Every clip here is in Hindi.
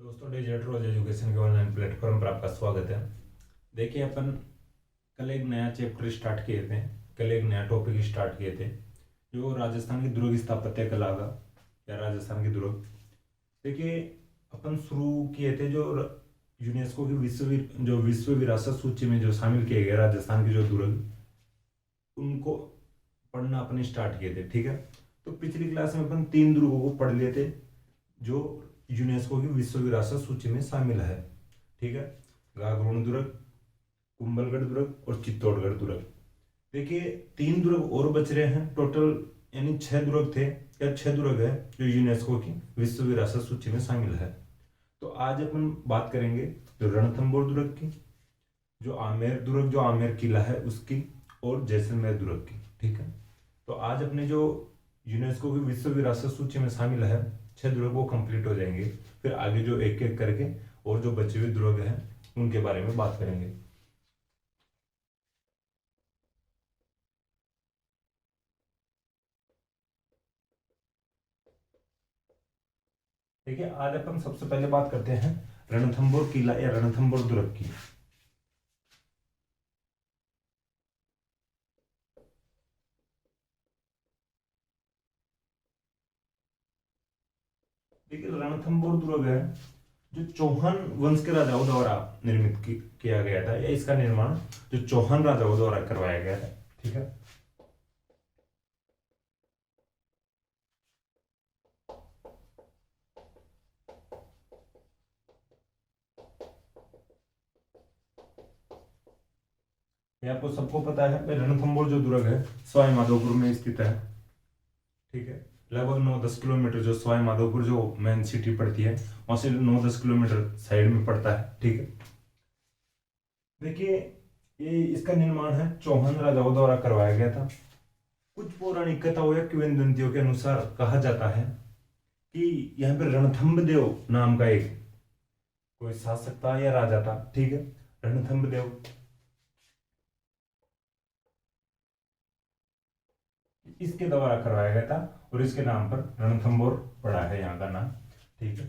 दोस्तों, डिजिटल रोज एजुकेशन के ऑनलाइन प्लेटफॉर्म पर आपका स्वागत है। देखिए, अपन कल एक नया चैप्टर स्टार्ट किए थे। कल एक नया टॉपिक स्टार्ट किए थे जो राजस्थान की दुर्ग स्थापत्य कला का या राजस्थान की दुर्ग। देखिए, अपन शुरू किए थे जो यूनेस्को की विश्व विरासत सूची में जो शामिल किए गए राजस्थान की जो दुर्ग, उनको पढ़ना अपन स्टार्ट किए थे। ठीक है, तो पिछली क्लास में अपन 3 दुर्गों को पढ़ लिए थे जो यूनेस्को की विश्व विरासत सूची में शामिल है। ठीक है, गागरोन दुर्ग, कुंभलगढ़ दुर्ग और चित्तौड़गढ़ दुर्ग। देखिए, 3 दुर्ग और बच रहे हैं टोटल, यानी 6 दुर्ग थे या 6 दुर्ग है जो यूनेस्को की विश्व विरासत सूची में शामिल है। तो आज अपन बात करेंगे जो रणथंबोर दुर्ग की, जो आमेर दुर्ग, जो आमेर किला है उसकी, और जैसलमेर दुर्ग की। ठीक है, तो आज अपने जो यूनेस्को की विश्व विरासत सूची में शामिल है 6 दुर्ग वो कंप्लीट हो जाएंगे। फिर आगे जो एक एक करके और जो बचे हुए दुर्ग हैं उनके बारे में बात करेंगे। देखिए, आज अपन सबसे पहले बात करते हैं रणथंबोर किला या रणथंबोर दुर्ग की। देखिए, रणथंबोर दुर्ग है जो चौहान वंश के राजाओं द्वारा निर्मित किया गया था, या इसका निर्माण जो चौहान राजाओं द्वारा करवाया गया था। ठीक है, ये आपको सबको पता है भाई, रणथंबोर जो दुर्ग है सवाई माधोपुर में स्थित है। ठीक है, लगभग 9-10 किलोमीटर, जो सवाई माधोपुर जो मेन सिटी पड़ती है वहां से 9-10 किलोमीटर साइड में पड़ता है। ठीक है, देखिए, ये इसका निर्माण है चौहान राजाओं द्वारा करवाया गया था। कुछ पौराणिक कथाओं या किंवदंतियों के अनुसार कहा जाता है कि यहाँ पर रणथंभ देव नाम का एक कोई शासक था या राजा था। ठीक है, रणथंभ देव, इसके द्वारा करवाया गया था और इसके नाम पर रणथंबोर पड़ा है यहाँ का नाम। ठीक है,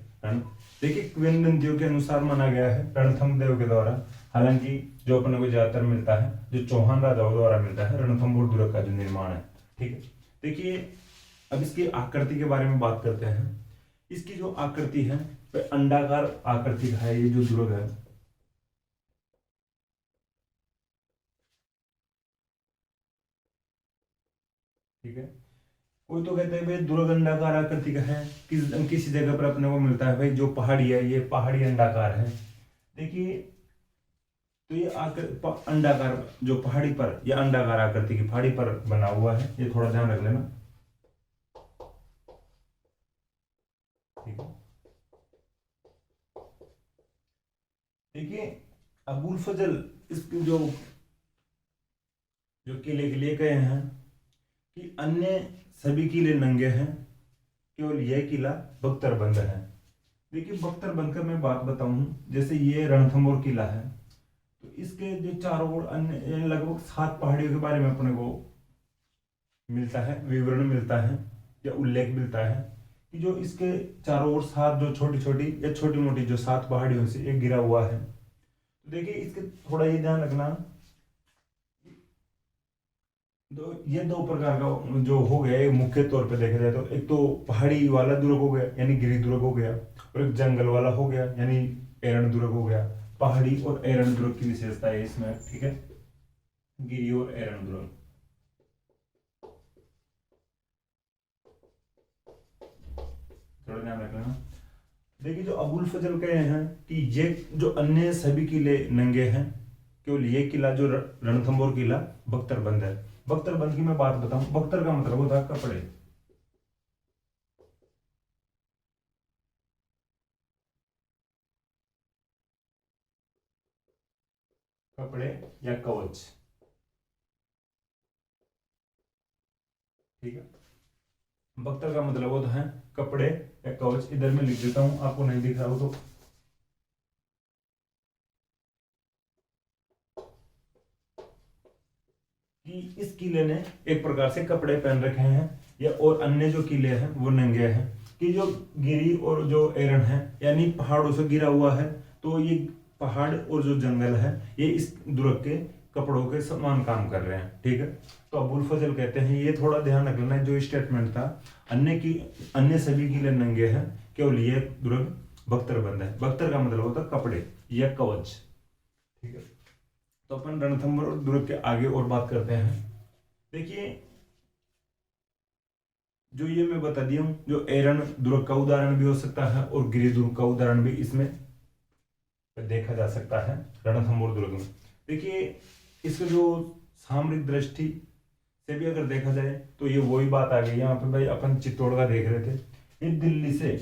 देखिए, किंवदंतियों के अनुसार माना गया है रणथंभ देव के द्वारा। हालांकि जो अपने को ज्यादातर मिलता है जो चौहान राजाओं द्वारा मिलता है रणथंबोर दुर्ग का जो निर्माण है। ठीक है, देखिए, अब इसकी आकृति के बारे में बात करते हैं। इसकी जो आकृति है वह अंडाकार आकृति का है, ये जो दुर्ग है। ठीक है, कोई तो कहते हैं भाई दुर्ग अंडाकार आकृति का है, किसी जगह पर अपने को मिलता है भाई जो पहाड़ी है ये पहाड़ी अंडाकार है। देखिए, तो ये अंडाकार जो पहाड़ी पर या अंडाकार आकृति की पहाड़ी पर बना हुआ है, ये थोड़ा ध्यान रख लेना। ठीक है, देखिए, अबुल फजल इस जो जो किले के लिए गए हैं कि अन्य सभी किले नंगे हैं, केवल यह किला बख्तरबंद है। देखिए, बख्तरबंद का मैं बात बताऊं, जैसे ये रणथंबोर किला है तो इसके जो चारों ओर अन्य लगभग 7 पहाड़ियों के बारे में अपने को मिलता है, विवरण मिलता है या उल्लेख मिलता है कि जो इसके चारों ओर 7 जो छोटी छोटी या छोटी मोटी जो 7 पहाड़ियों से एक गिरा हुआ है। तो देखिए, इसके थोड़ा ये ध्यान रखना, तो ये 2 प्रकार का जो हो गया, एक मुख्य तौर पे देखा जाए तो एक तो पहाड़ी वाला दुर्ग हो गया यानी गिरी दुर्ग हो गया, और एक जंगल वाला हो गया यानी एरण दुर्ग हो गया। पहाड़ी और एरण दुर्ग की विशेषता है इसमें। ठीक है, गिरी और एरण दुर्ग, थोड़ा ध्यान रखना। देखिए, जो अबुल फजल कहे हैं कि ये जो अन्य सभी किले नंगे हैं, केवल ये किला जो रणथंबोर किला बख्तरबंद है। बख्तरबंद की मैं बात बताऊं, बख्तर का मतलब होता है कपड़े। कपड़े या कवच। ठीक है, बख्तर का मतलब होता है कपड़े या कवच। इधर मैं लिख देता हूं, आपको नहीं दिख रहा हो तो। कि इस किले ने एक प्रकार से कपड़े पहन रखे हैं, या और अन्य जो किले हैं वो नंगे हैं। कि जो गिरी और जो एरन है यानी पहाड़ों से गिरा हुआ है, तो ये पहाड़ और जो जंगल है ये इस दुर्ग के कपड़ों के समान काम कर रहे हैं। ठीक है, तो अबुल फजल कहते हैं, ये थोड़ा ध्यान रख लेना, जो स्टेटमेंट था अन्य सभी कीले नंगे हैं, केवल ये दुर्ग बख्तर बंद है। बख्तर का मतलब होता है कपड़े या कवच। ठीक है, तो अपन रणथंभौर और दुर्ग के आगे और बात करते हैं। देखिए, जो ये मैं बता दिया हूं, जो एरन दुर्ग का उदाहरण भी हो सकता है और गिरि दुर्ग का उदाहरण भी इसमें देखा जा सकता है रणथंभौर दुर्ग में। देखिए, इसका जो सामरिक दृष्टि से भी अगर देखा जाए तो ये वही बात आ गई। यहाँ पे भाई अपन चित्तौड़ का देख रहे थे, ये दिल्ली से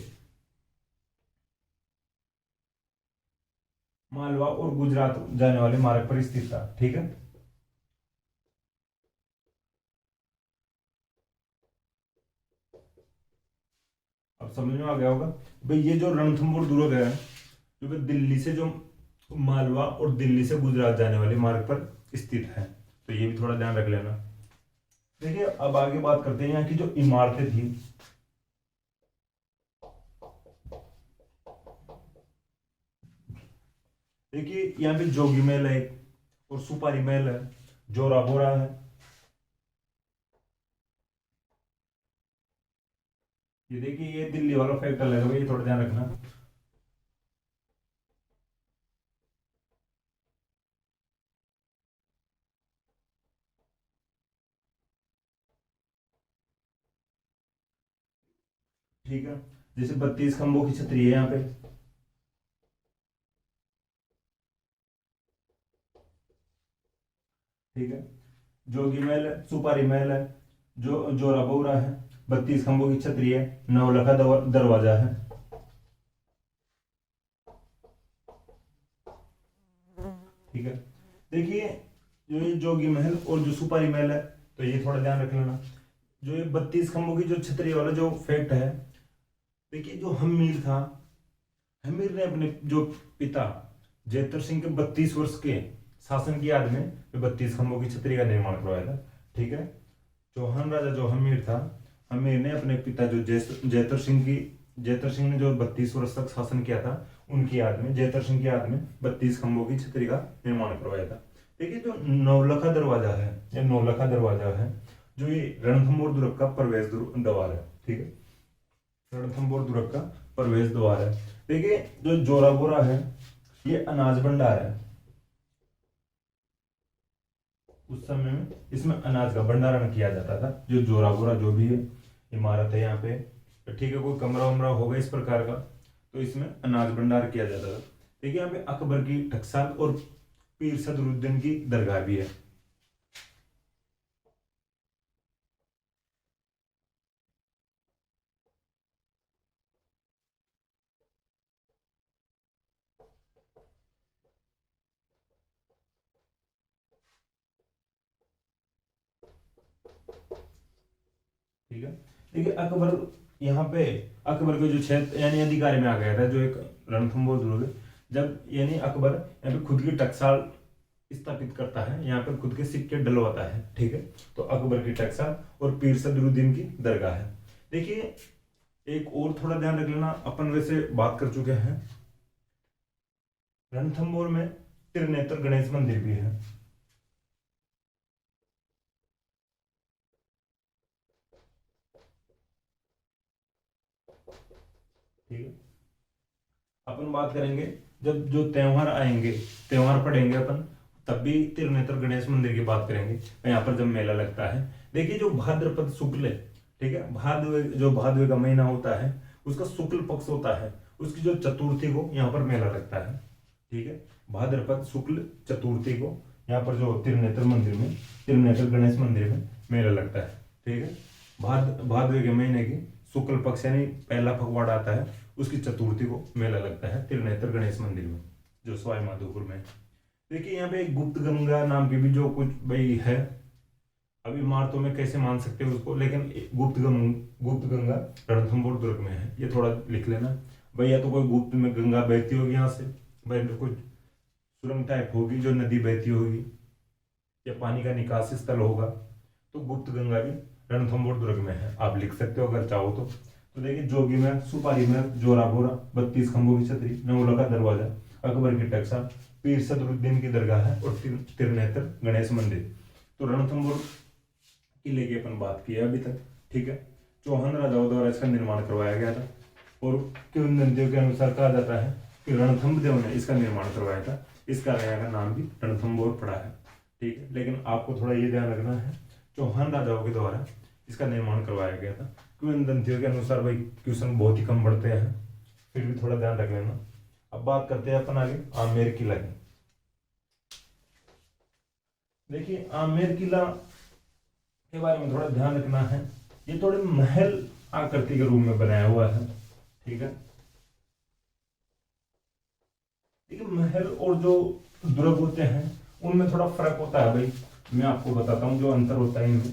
मालवा और गुजरात जाने वाले मार्ग पर स्थित था। ठीक है, अब समझ में आ गया होगा भाई, ये जो रणथंभौर दुर्ग है जो कि दिल्ली से जो मालवा और दिल्ली से गुजरात जाने वाले मार्ग पर स्थित है, तो ये भी थोड़ा ध्यान रख लेना। देखिए, अब आगे बात करते हैं यहाँ की जो इमारतें थी। देखिए, यहाँ पे जोगी महल है और सुपारी महल है, जोरा बोरा है। ये देखिए, ये दिल्ली वाला फैक्ट अलग है भाई, ये थोड़ा ध्यान रखना। ठीक है, जैसे 32 खंभों की छतरी है यहाँ पे। ठीक है, जोगी महल है, सुपारी महल है, जो जोरा बोरा है, 32 खंभों की छतरी है, नवलखा दरवाजा है। ठीक है, देखिए, जो ये जोगी महल और जो सुपारी महल है, तो ये थोड़ा ध्यान रख लेना। जो ये 32 खंभों की जो छतरी वाला जो फैक्ट है, देखिए, जो हमीर था, हमीर ने अपने जो पिता जैतर सिंह के 32 वर्ष के शासन की याद में 32 खंभों की छतरी का निर्माण करवाया था। ठीक है, चौहान राजा जो हमीर था, हमीर ने अपने पिता जो जैतर सिंह ने जो 32 वर्ष तक शासन किया था, उनकी याद में, जैतर सिंह की याद में 32 खंभों की छतरी का निर्माण करवाया था। देखिए, जो नौलखा दरवाजा है, ये नौलखा दरवाजा है, जो ये रणथंभौर दुर्ग का प्रवेश द्वार है। ठीक है, रणथंभौर दुर्ग का प्रवेश द्वार है। देखिए, जो जोरा बोरा है, ये अनाज भंडार है। उस समय में इसमें अनाज का भंडारण किया जाता था। जो जोरा बोरा जो भी है इमारत है यहाँ पे, तो ठीक है, कोई कमरा वमरा होगा इस प्रकार का, तो इसमें अनाज भंडार किया जाता था। देखिए, यहाँ पे अकबर की टकसाल और पीर सदरुद्दीन की दरगाह भी है। ठीक है, देखिए, अकबर यहाँ पे अकबर के जो क्षेत्र यानी अधिकार में आ गया था, जो एक रणथंभौर दुर्ग, जब यानी अकबर यहाँ पे खुद की टकसाल स्थापित करता है, यहाँ पे खुद के सिक्के डलवाता है। ठीक है, तो अकबर की टकसाल और पीर सदरुद्दीन की दरगाह है। देखिए, एक और थोड़ा ध्यान रख लेना, अपन वैसे बात कर चुके हैं, रणथंभौर में त्रिनेत्र गणेश मंदिर भी है। ठीक है, अपन बात करेंगे जब जो त्योहार आएंगे, त्योहार पढ़ेंगे अपन, तब भी त्रिनेत्र गणेश मंदिर की बात करेंगे, यहाँ पर जब मेला लगता है। देखिए, जो भाद्रपद शुक्ल, ठीक है, भादवे का महीना होता है, उसका शुक्ल पक्ष होता है, उसकी जो चतुर्थी को यहाँ पर मेला लगता है। ठीक है, भाद्रपद शुक्ल चतुर्थी को यहाँ पर जो त्रिनेत्र गणेश मंदिर में मेला लगता है। ठीक है, भादवे के महीने की शुक्ल पक्ष यानी पहला पखवाड़ा आता है, उसकी चतुर्थी को मेला लगता है त्रिनेत्र गणेश मंदिर में, जो सवाई माधोपुर में है। देखिए, यहाँ पे एक गुप्त गंगा नाम की भी जो कुछ भाई है, अब इमारतों में कैसे मान सकते हो उसको, लेकिन गुप्त गंगा रणथंभौर दुर्ग में है, ये थोड़ा लिख लेना भाई। या तो कोई गुप्त में गंगा बहती होगी यहाँ से भाई, तो कुछ सुरंग टाइप होगी जो नदी बहती होगी, या पानी का निकासी स्थल होगा, तो गुप्त गंगा भी रणथंभौर दुर्ग में है, आप लिख सकते हो अगर चाहो तो। तो देखिए जोगी में, सुपारी में जोरा बोरा, 32 खंभों की छतरी, नवला का दरवाजा, अकबर की टक्सा, पीर सदरुद्दीन की दरगाह है और त्रिनेत्र गणेश मंदिर। तो रणथंभौर किले की अपन बात की है अभी तक, ठीक है। चौहान राजाओं द्वारा इसका निर्माण करवाया गया था और किंवदंतियों के अनुसार कहा जाता है कि रणथंभदेव ने इसका निर्माण करवाया था। इसका राजा का नाम भी रणथंभौर पड़ा है, ठीक है। लेकिन आपको थोड़ा ये ध्यान रखना है, चौहान राजाओं के द्वारा इसका निर्माण करवाया गया था। किंवदंतियों के अनुसार भाई क्वेश्चन बहुत ही कम बढ़ते हैं, फिर भी थोड़ा ध्यान रख लेना। अब बात करते हैं अपन आगे आमेर किला की। देखिए आमेर किला के बारे में थोड़ा ध्यान रखना है, ये थोड़े महल आकृति के रूप में बनाया हुआ है, ठीक है। देखिए महल और जो दुर्ग होते हैं उनमें थोड़ा फर्क होता है भाई, मैं आपको बताता हूँ जो अंतर होता है इनमें।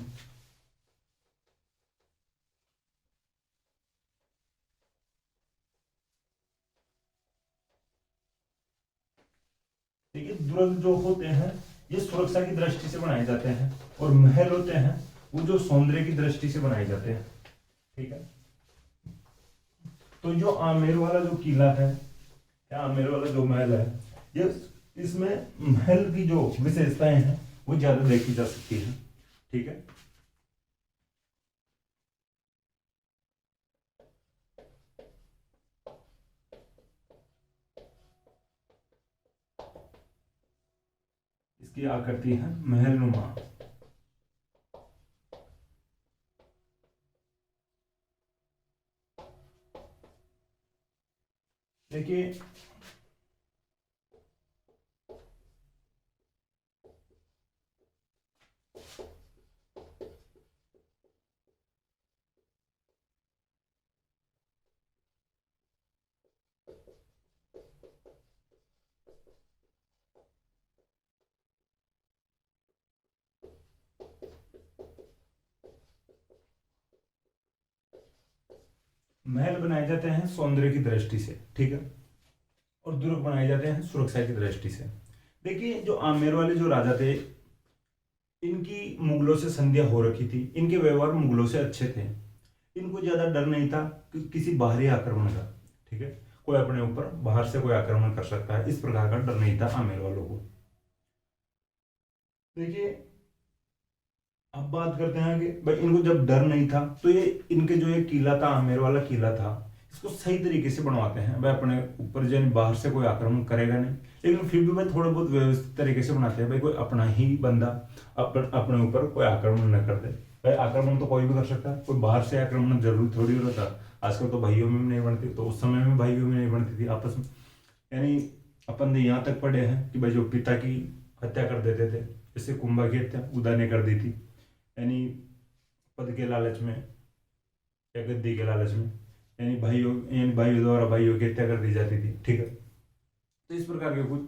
देखिए दुर्ग जो होते हैं ये सुरक्षा की दृष्टि से बनाए जाते हैं और महल होते हैं वो जो सौंदर्य की दृष्टि से बनाए जाते हैं, ठीक है। तो जो आमेर वाला जो किला है या आमेर वाला जो महल है, ये इसमें महल की जो विशेषताएं हैं वो ज्यादा देखी जा सकती है, ठीक है। इसकी आकृति है महल नुमा। देखिए महल बनाए जाते हैं सौंदर्य की दृष्टि से, ठीक है, और दुर्ग बनाए जाते हैं सुरक्षा की दृष्टि से। देखिए जो आमेर वाले जो राजा थे इनकी मुगलों से संधियां हो रखी थी, इनके व्यवहार मुगलों से अच्छे थे, इनको ज्यादा डर नहीं था कि किसी बाहरी आक्रमण का, ठीक है। कोई अपने ऊपर बाहर से कोई आक्रमण कर सकता है, इस प्रकार का डर नहीं था आमेर वालों को। देखिए अब बात करते हैं कि भाई इनको जब डर नहीं था तो ये इनके जो ये किला था, आमेर वाला किला था, इसको सही तरीके से बनवाते हैं। भाई अपने ऊपर जो बाहर से कोई आक्रमण करेगा नहीं, लेकिन फिर भी भाई थोड़ा बहुत व्यवस्थित तरीके से बनाते हैं, भाई कोई अपना ही बंदा अपने ऊपर कोई आक्रमण न कर दे। भाई आक्रमण तो कोई भी कर सकता है, कोई बाहर से आक्रमण जरूरी थोड़ी होता। आजकल तो भाइयों में भी नहीं बनती, तो उस समय में भाइयों में नहीं बनती थी आपस में। यानी अपन ने यहाँ तक पढ़े हैं कि भाई जो पिता की हत्या कर देते थे, जैसे कुंभा की हत्या उदा ने कर दी थी, यानी पद के लालच में या गद्दी के लालच में, यानी भाइयों द्वारा भाइयों की हत्या कर दी जाती थी, ठीक है। तो इस प्रकार के कुछ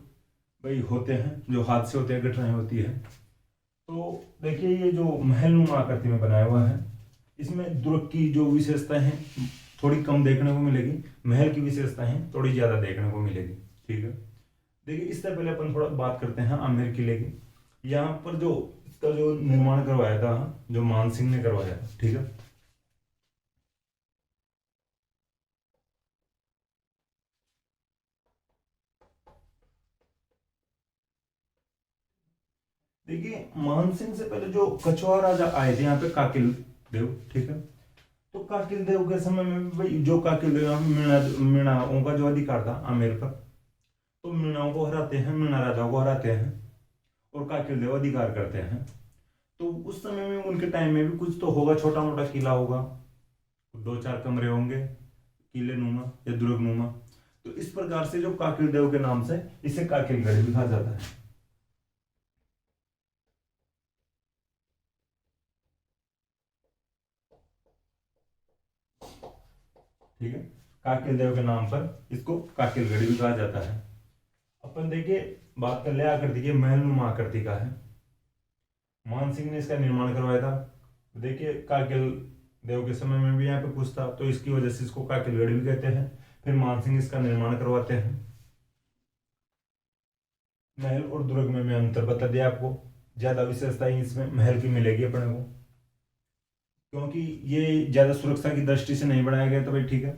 भाई होते हैं जो हादसे होते हैं, घटनाएं होती है। तो देखिए ये जो महल नुमा आकृति में बनाया हुआ है, इसमें दुर्ग की जो विशेषताएं हैं थोड़ी कम देखने को मिलेगी, महल की विशेषताएं थोड़ी ज्यादा देखने को मिलेगी, ठीक है। देखिए इससे पहले अपन थोड़ा बात करते हैं आमेर किले की। यहाँ पर जो इसका जो निर्माण करवाया था, जो मान सिंह ने करवाया था, ठीक है। देखिए मान सिंह से पहले जो कछुआ राजा आए थे यहाँ पे, काकिल देव, ठीक है। तो काकिल देव के समय में भी भाई जो काकिल देव मीणाओं का जो अधिकार था आमेर पर, तो मीणाओं को हराते हैं, मीणा राजा को हराते हैं और काकिल देव अधिकार करते हैं। तो उस समय में उनके टाइम में भी कुछ तो होगा, छोटा मोटा किला होगा, दो चार कमरे होंगे किले नुमा या दुर्ग नुमा। तो इस प्रकार से जो काकिल देव के नाम से इसे काकिलगढ़ भी कहा जाता है, ठीक है। काकिल देव के नाम पर इसको काकिलगढ़ भी कहा जाता है। अपन देखिए बात कर ले आकृति की, महल नुमा आकृति का है, मान सिंह ने इसका निर्माण करवाया था। देखिए काकिल देव के समय में भी यहाँ पे कुछ था, तो इसकी वजह से इसको काकिलगढ़ भी कहते हैं। फिर मान सिंह इसका निर्माण करवाते हैं। महल और दुर्ग में मैं अंतर बता दिया आपको, ज्यादा विशेषताएं इसमें महल की मिलेगी अपने को। क्योंकि ये ज्यादा सुरक्षा की दृष्टि से नहीं बनाया गया, तो भाई ठीक है।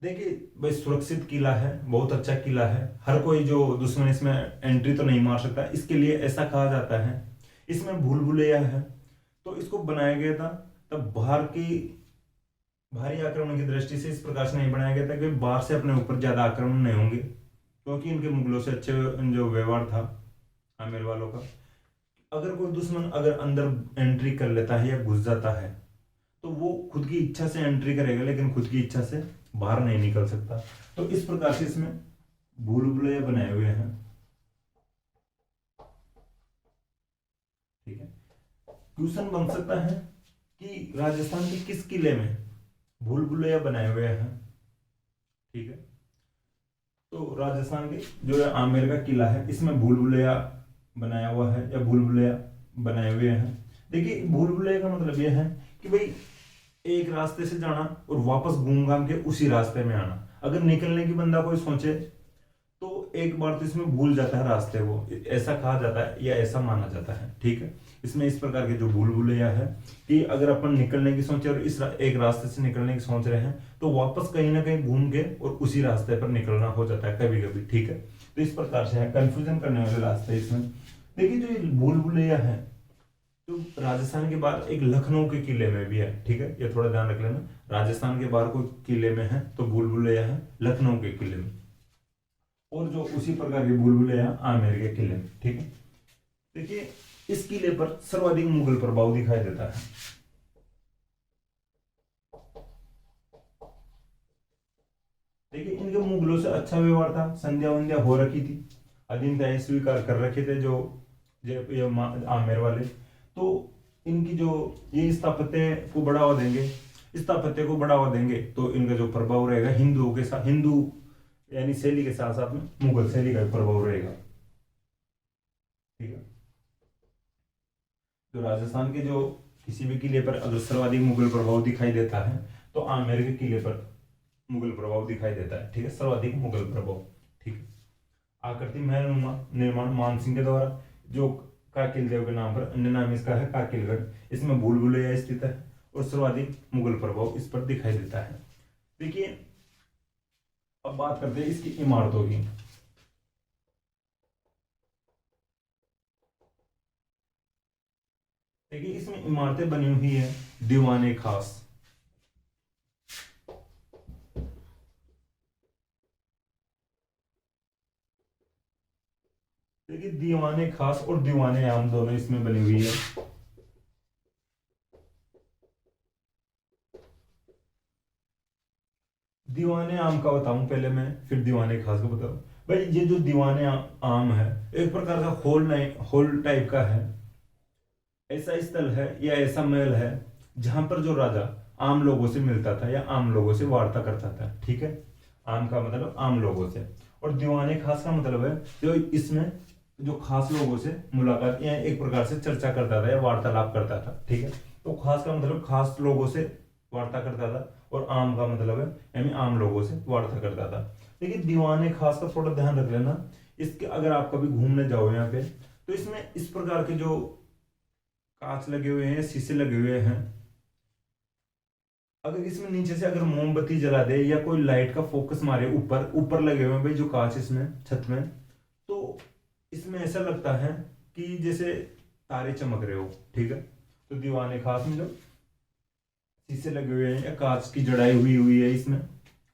देखिए भाई, सुरक्षित किला है, बहुत अच्छा किला है, हर कोई जो दुश्मन इसमें एंट्री तो नहीं मार सकता, इसके लिए ऐसा कहा जाता है। इसमें भूल भुलैया है, तो इसको बनाया गया था तब बाहर की भारी आक्रमण की दृष्टि से इस प्रकार से नहीं बनाया गया था कि बाहर से अपने ऊपर ज्यादा आक्रमण नहीं होंगे, क्योंकि इनके मुगलों से अच्छे जो व्यवहार था आमेर वालों का। अगर कोई दुश्मन अगर अंदर एंट्री कर लेता है या घुस जाता है, तो वो खुद की इच्छा से एंट्री करेगा, लेकिन खुद की इच्छा से बाहर नहीं निकल सकता। तो इस प्रकार से इसमें भूल भुलैया बनाए हुए हैं। ठीक है। क्वेश्चन बन सकता है कि राजस्थान के किस किले में भूल भुलैया बनाए हुए हैं। ठीक है। तो राजस्थान के जो है आमेर का किला है, इसमें भूल भुलैया बनाया हुआ है या भूल भुलैया बनाए हुए हैं। देखिए, भूल भुलैया का मतलब यह है कि भाई एक रास्ते से जाना और वापस घूम घाम के उसी रास्ते में आना। अगर निकलने की बंदा कोई सोचे तो एक बार तो इसमें भूल जाता है रास्ते को, ऐसा कहा जाता है या ऐसा माना जाता है। ठीक है। इसमें इस प्रकार के जो भूल भुलैया है कि अगर अपन निकलने की सोचे और एक रास्ते से निकलने की सोच रहे हैं, तो वापस कहीं ना कहीं घूम के और उसी रास्ते पर निकलना हो जाता है कभी कभी। ठीक है। तो इस प्रकार से है, कंफ्यूजन करने वाले रास्ते इसमें। देखिए, जो ये भूल भुलैया है, तो राजस्थान के बाहर एक लखनऊ के किले में भी है। ठीक है, ये थोड़ा ध्यान रख लेना। राजस्थान के बाहर कोई किले में है तो भूल भुलैया है लखनऊ के किले में, और जो उसी प्रकार के भूल भुलैया आमेर के किले में। ठीक है। देखिए, इस किले पर सर्वाधिक मुगल प्रभाव दिखाई देता है। देखिए, इनके मुगलों से अच्छा व्यवहार था, संध्या वंध्या हो रखी थी, अधीनता स्वीकार कर रखे थे जो ये आमेर वाले। तो इनकी जो ये स्थापत्य को बढ़ावा देंगे, स्थापत्य को बढ़ावा देंगे तो इनका जो प्रभाव रहेगा हिंदुओं के साथ, हिंदू यानी शैली के साथ साथ में मुगल शैली का प्रभाव रहेगा। ठीक है। तो राजस्थान के जो किसी भी किले पर अगर सर्वाधिक मुगल प्रभाव दिखाई देता है, तो आमेर के किले पर मुगल प्रभाव दिखाई देता है। ठीक है, सर्वाधिक मुगल प्रभाव। ठीक है। आकृति महल निर्माण मानसिंह के द्वारा, जो काकिल देव के नाम पर, अन्य नाम इसका है काकिलगढ़। इसमें भूल भुलैया स्थित है और सर्वाधिक मुगल प्रभाव इस पर दिखाई देता है। देखिए, अब बात करते हैं इसकी इमारतों की। देखिए, इसमें इमारतें बनी हुई है दीवाने खास। देखिए, दीवाने खास और दीवाने आम दोनों इसमें बनी हुई है। दीवाने आम का बताऊं पहले मैं, फिर दीवाने खास का बताऊं। भाई, ये जो दीवाने आम है, एक प्रकार का होल टाइप का है। ऐसा स्थल है या ऐसा महल है जहां पर जो राजा आम लोगों से मिलता था या आम लोगों से वार्ता करता था। ठीक है। आम का मतलब आम लोगों से, और दीवाने खास का मतलब है जो इसमें जो खास लोगों से मुलाकात या एक प्रकार से चर्चा करता था या वार्तालाप करता था। ठीक है। तो खास का मतलब खास लोगों से वार्ता करता था, और आम का मतलब है यानी आम लोगों से वार्ता करता था। लेकिन दीवाने खास का थोड़ा ध्यान रख लेना। इसके अगर आप कभी घूमने जाओ यहाँ पे, तो इसमें इस प्रकार के जो कांच लगे हुए हैं, शीशे लगे हुए हैं, अगर इसमें नीचे से अगर मोमबत्ती जला दे या कोई लाइट का फोकस मारे, ऊपर ऊपर लगे हुए हैं भाई जो कांच इसमें छत में, तो इसमें ऐसा लगता है कि जैसे तारे चमक रहे हो। ठीक है। तो दीवाने खास में जो शीशे लगे हुए हैं या कांच की जड़ाई हुई हुई है, इसमें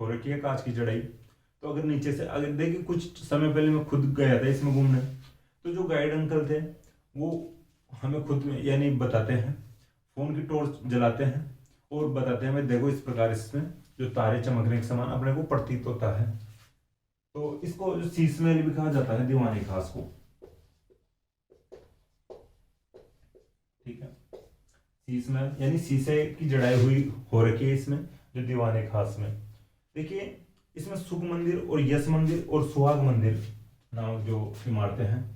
हो रखी है कांच की जड़ाई। तो अगर नीचे से अगर देखिए, कुछ समय पहले मैं खुद गया था इसमें घूमने, तो जो गाइड अंकल थे वो हमें खुद में यानी बताते हैं, फोन की टॉर्च जलाते हैं और बताते हैं भाई देखो इस प्रकार इसमें जो तारे चमकने के समान अपने को प्रतीत होता है। तो इसको जो शीश महल भी कहा जाता है दीवाने खास को। ठीक है। शीश महल यानी शीशे की जड़ाई हुई हो रखी है इसमें जो दीवाने खास में। देखिए, इसमें सुख मंदिर और यश मंदिर और सुहाग मंदिर नाम जो इमारतें हैं।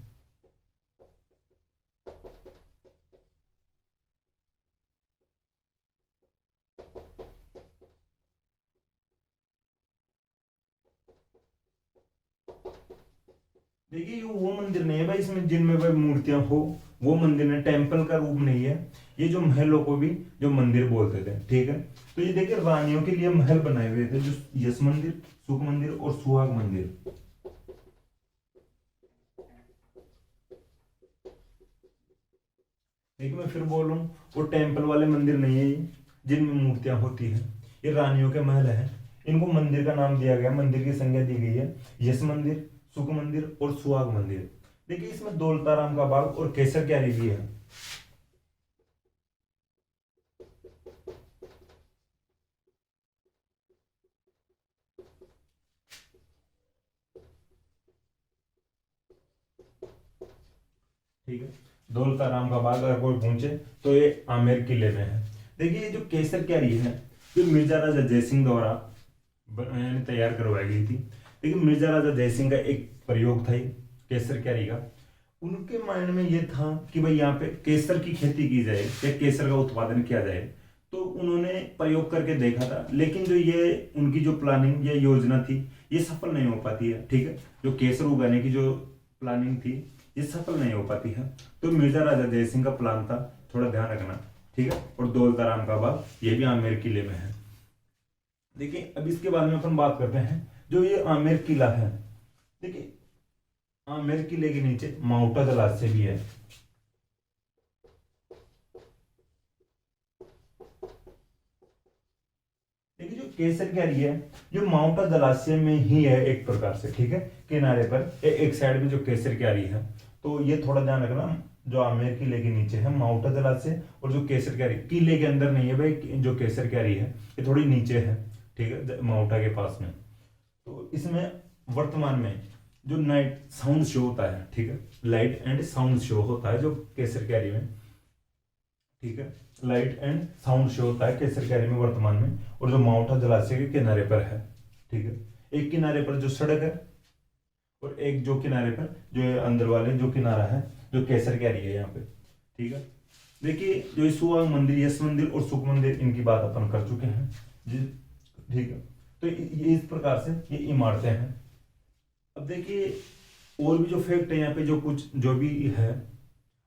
देखिए, ये वो मंदिर नहीं है भाई इसमें जिनमें भाई मूर्तियां हो, वो मंदिर है, टेम्पल का रूप नहीं है। ये जो महलों को भी जो मंदिर बोलते थे, ठीक है। तो ये देखिए रानियों के लिए महल बनाए हुए थे, जो यश मंदिर, सुख मंदिर और सुहाग मंदिर। देखिए मैं फिर बोल रहा हूँ, वो टेम्पल वाले मंदिर नहीं है ये, जिनमें मूर्तियां होती हैं। ये रानियों के महल है। इनको मंदिर का नाम दिया गया, मंदिर की संज्ञा दी गई है यश मंदिर, सुख मंदिर और सुहाग मंदिर। देखिए इसमें दौलताराम का बाग और केसर क्यारी भी है। ठीक है, दौलताराम का बाग अगर कोई पूछे तो ये आमेर किले में है। देखिए ये जो केसर क्यारी है, जो मिर्जा राजा जयसिंह द्वारा यानी तैयार करवाई गई थी। लेकिन मिर्जा राजा जयसिंह का एक प्रयोग था ये केसर क्यारी का। उनके माइंड में ये था कि भाई यहाँ पे केसर की खेती की जाए या केसर का उत्पादन किया जाए। तो उन्होंने प्रयोग करके देखा था, लेकिन जो ये उनकी जो प्लानिंग या योजना थी, ये सफल नहीं हो पाती है। ठीक है, जो केसर उगाने की जो प्लानिंग थी, ये सफल नहीं हो पाती है। तो मिर्जा राजा जयसिंह का प्लान था, थोड़ा ध्यान रखना। ठीक है, और दौलताराम का बाग ये भी आमेर किले में है। देखिए अब इसके बारे में अपन बात करते हैं। जो ये आमेर किला है, देखिए आमेर किले के नीचे माउंटा जलाशय भी है। देखिए जो केसर क्यारी है, जो माउंटा जलाशय में ही है एक प्रकार से। ठीक है, किनारे पर एक साइड में जो केसर क्यारी है। तो ये थोड़ा ध्यान रखना, जो आमेर किले के नीचे है माउंटा जलाशय, और जो केसर क्यारी किले के अंदर नहीं है भाई, जो केसर क्यारी है ये थोड़ी नीचे है। ठीक है, माउंटा के पास में। तो इसमें वर्तमान में जो नाइट साउंड शो होता है, ठीक है, लाइट एंड साउंड शो होता है जो केसर कैरी में। ठीक है, लाइट एंड साउंड शो होता है केसर कैरी में वर्तमान में, और जो माउंटा जलाशय के किनारे पर है। ठीक है, एक किनारे पर जो सड़क है, और एक जो किनारे पर जो अंदर वाले जो किनारा है जो केसर कैरी है यहाँ पे। ठीक है, देखिए जो सुहाग मंदिर, यश मंदिर और सुख मंदिर, इनकी बात अपन कर चुके हैं जी। ठीक है, तो ये इस प्रकार से ये इमारतें हैं। अब देखिए और भी जो फैक्ट है यहाँ पे, जो कुछ जो भी है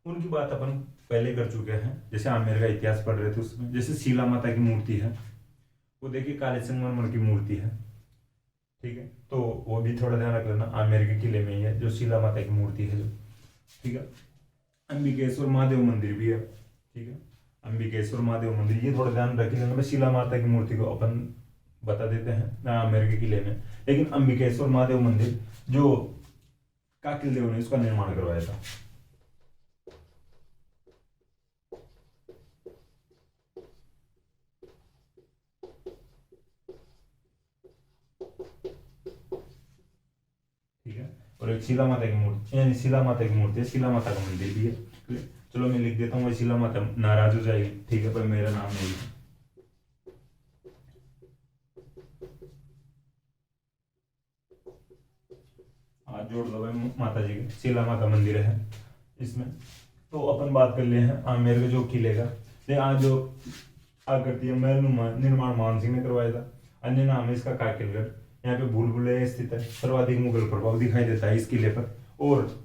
उनकी बात अपन पहले कर चुके हैं। जैसे आमेर का इतिहास पढ़ रहे थे उसमें, जैसे शीला माता की मूर्ति है, वो देखिए काले संगमरमर की मूर्ति है। ठीक है, तो वो भी थोड़ा ध्यान रख लेना, आमेर के किले में ही है जो शीला माता की मूर्ति है जो। ठीक है, अंबिकेश्वर महादेव मंदिर भी है। ठीक है, अंबिकेश्वर महादेव मंदिर, ये थोड़ा ध्यान रख लेना। शीला माता की मूर्ति को अपन बता देते हैं आमेर के किले में, लेकिन अंबिकेश्वर महादेव मंदिर जो काकिल देव ने इसका निर्माण करवाया था। ठीक है, और एक शीला माता की मूर्ति, यानी शीला माता की मूर्ति है, शीला माता का मंदिर भी है। चलो मैं लिख देता हूँ, शीला माता नाराज हो जाएगी। ठीक है, पर मेरा नाम नहीं है। हाथ जोड़ दो भाई माता जी के, शीला माता मंदिर है इसमें। तो अपन बात कर लिए हैं आमेर के जो किले का। ये आज जो आकृति है महल निर्माण मान सिंह ने करवाया था। अन्य नाम है इसका काकिलगढ़। यहाँ पे भूल भुलैया स्थित है। सर्वाधिक मुगल प्रभाव दिखाई देता है इस किले पर। और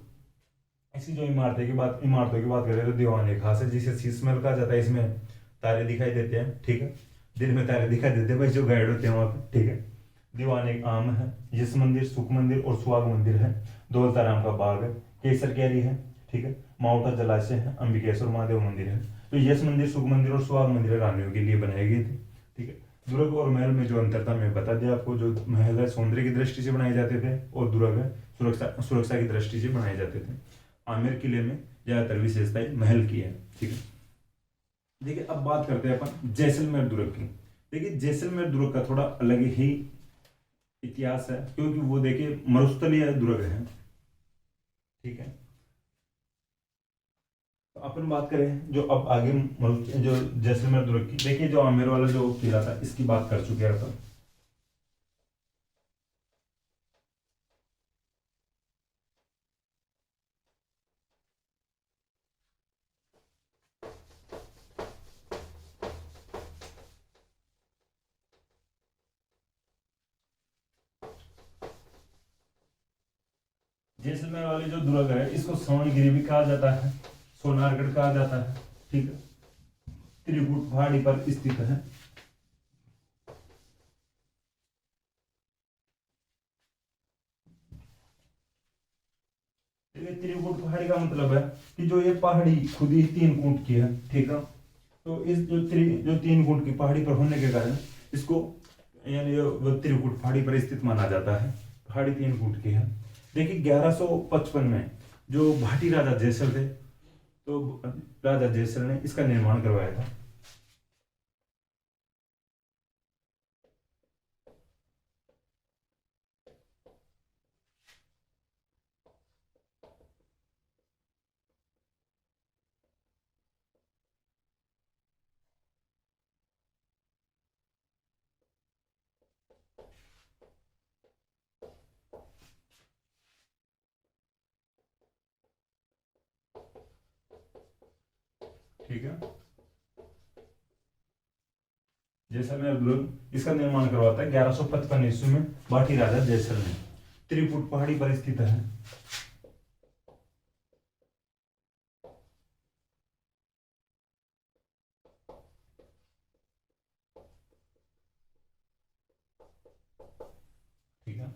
ऐसी जो इमारतों की बात करें तो दीवान एक खास है, जिसे शीश महल कहा जाता है। इसमें तारे दिखाई देते हैं। ठीक है, दिन में तारे दिखाई देते हैं भाई, जो गाइड होते हैं वहाँ पे। ठीक है, दीवान एक आम है, यश मंदिर, सुख मंदिर और सुहाग मंदिर है। दौलताराम का बाग है, केसर कैरी है। ठीक है, माउंटा जलाशय है, अंबिकेश्वर महादेव मंदिर है। तो यश मंदिर, सुख मंदिर और सुहाग मंदिर रानियों के लिए बनाए गए थे। ठीक है, दुर्ग और महल में जो अंतर था मैं बता दिया आपको। जो महल है सौंदर्य की दृष्टि से बनाए जाते थे, और दुर्ग है सुरक्षा की दृष्टि से बनाए जाते थे। आमेर किले में ज्यादातर विशेषताएं महल की है। ठीक है, देखिए अब बात करते हैं अपन जैसलमेर दुर्ग की। देखिए जैसलमेर दुर्ग का थोड़ा अलग ही इतिहास है, क्योंकि वो देखिए मरुस्थलीय दुर्ग है। ठीक है, तो अपन बात करें जो अब आगे जो जैसलमेर दुर्ग की। देखिए जो आमेर वाला जो किला था, इसकी बात कर चुके हैं अपन। जैसलमेर वाली जो दुर्ग है, इसको स्वर्णगिरी भी कहा जाता है। सोनारगढ़ कहा जाता है। ठीक है, त्रिकुट पहाड़ी पर स्थित है। देखिए त्रिकुट पहाड़ी का मतलब है कि जो ये पहाड़ी खुद ही 3 कूट की है। ठीक है, तो इस जो 3 कूट की पहाड़ी पर होने के कारण इसको यानी वो त्रिकुट पहाड़ी पर स्थित माना जाता है। पहाड़ी 3 कूट की है। देखिए 1155 में जो भाटी राजा जयसल थे, तो राजा जयसल ने इसका निर्माण करवाया था। ठीक है, जैसलमेर दुर्ग इसका निर्माण करवाता है 1155 ईस्वी में भाटी राजा जयसल ने। त्रिकुट पहाड़ी पर स्थित है। ठीक है,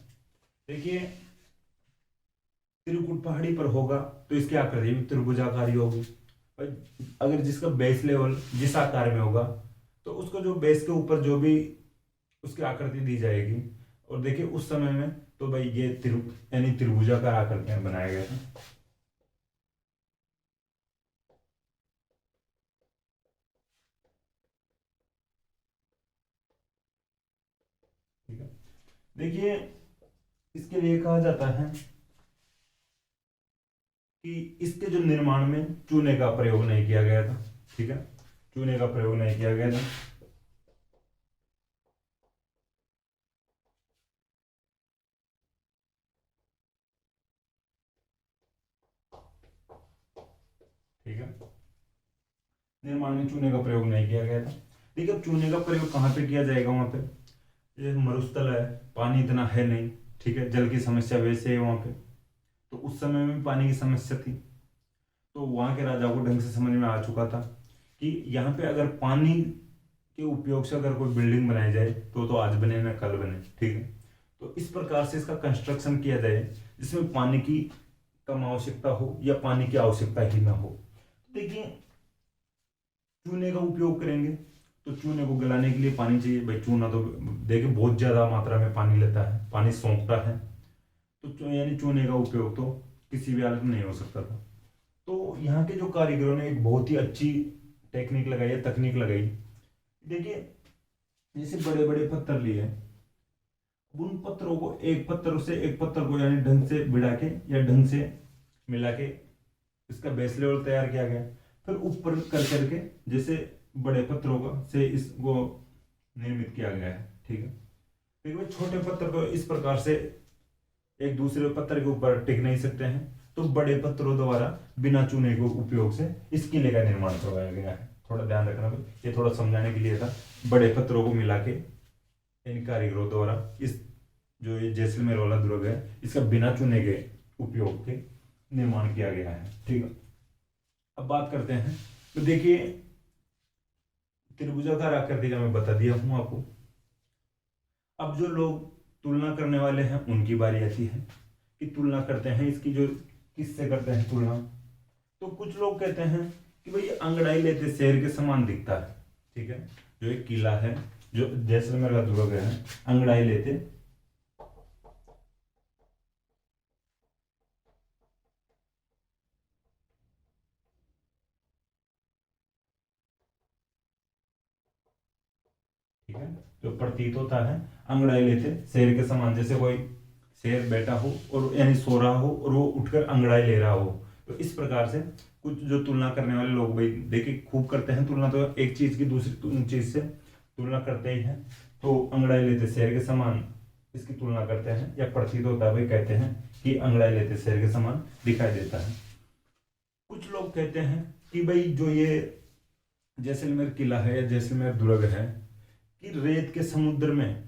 देखिए त्रिकुट पहाड़ी पर होगा तो इसकी आकृति भी त्रिभुजाकारी होगी। और अगर जिसका बेस लेवल जिस आकार में होगा तो उसको जो बेस के ऊपर जो भी उसकी आकृति दी जाएगी। और देखिए उस समय में तो भाई ये यानी त्रिभुजाकार आकृतियां बनाया गया था। ठीक है, देखिए इसके लिए कहा जाता है कि इसके जो निर्माण में चूने का प्रयोग नहीं किया गया था। ठीक है, चूने का प्रयोग नहीं किया गया था। ठीक है, निर्माण में चूने का प्रयोग नहीं किया गया था। देखिए अब चूने का प्रयोग कहाँ पे किया जाएगा? वहां पे ये मरुस्थल है, पानी इतना है नहीं। ठीक है, जल की समस्या वैसे है वहां पे। तो उस समय में पानी की समस्या थी, तो वहां के राजा को ढंग से समझ में आ चुका था कि यहाँ पे अगर पानी के उपयोग से अगर कोई बिल्डिंग बनाई जाए तो आज बने ना कल बने। ठीक है, तो इस प्रकार से इसका कंस्ट्रक्शन किया जाए जिसमें पानी की कम आवश्यकता हो या पानी की आवश्यकता ही ना हो। देखिए चूने का उपयोग करेंगे तो चूने को गलाने के लिए पानी चाहिए। भाई चूना तो देखिए बहुत ज्यादा मात्रा में पानी लेता है, पानी सोखता है। तो यानी चूने का उपयोग तो किसी भी हालत में नहीं हो सकता था। तो यहाँ के जो कारीगरों ने एक बहुत ही अच्छी टेक्निक लगाई है, तकनीक लगाई। देखिए जैसे बड़े बड़े पत्थर लिए, उन पत्थरों को एक पत्थर से एक पत्थर को यानी ढंग से भिड़ा के या ढंग से मिला के इसका बेस लेवल तैयार किया गया। फिर ऊपर कर करके जैसे बड़े पत्थरों का से इसको निर्मित किया गया है। ठीक है, देखिए छोटे पत्थर को इस प्रकार से एक दूसरे पत्थर के ऊपर टिक नहीं सकते हैं, तो बड़े पत्थरों द्वारा बिना चूने के उपयोग से इस किले का निर्माण करवाया गया है। थोड़ा ध्यान रखना भाई, ये थोड़ा समझाने के लिए था। बड़े पत्थरों को मिला के इन कारीगरों द्वारा इस जो ये जैसलमेर वाला दुर्ग है इसका बिना चूने के उपयोग के निर्माण किया गया है। ठीक है, अब बात करते हैं। तो देखिए त्रिभुजाकार आकृति का मैं बता दिया हूं आपको। अब जो लोग तुलना करने वाले हैं उनकी बारी आती है कि तुलना करते हैं इसकी, जो किससे करते हैं तुलना। तो कुछ लोग कहते हैं कि भाई अंगड़ाई लेते शेर के समान दिखता है। ठीक है, जो एक किला है जो जैसलमेर का दुर्ग है, अंगड़ाई लेते ठीक है, जो प्रतीत होता है अंगड़ाई लेते शेर के समान, जैसे कोई शेर बैठा हो और यानी सो रहा हो और वो उठकर अंगड़ाई ले रहा हो। तो इस प्रकार से कुछ जो तुलना करने वाले लोग भाई देखिए खूब करते हैं तुलना, तो एक चीज की दूसरी चीज से तुलना करते ही हैं। तो अंगड़ाई लेते शेर के समान इसकी तुलना करते हैं या प्रतीत होता है, भाई कहते हैं कि अंगड़ाई लेते शेर के समान दिखाई देता है। कुछ लोग कहते हैं कि भाई जो ये जैसलमेर किला है या जैसलमेर दुर्ग है कि रेत के समुद्र में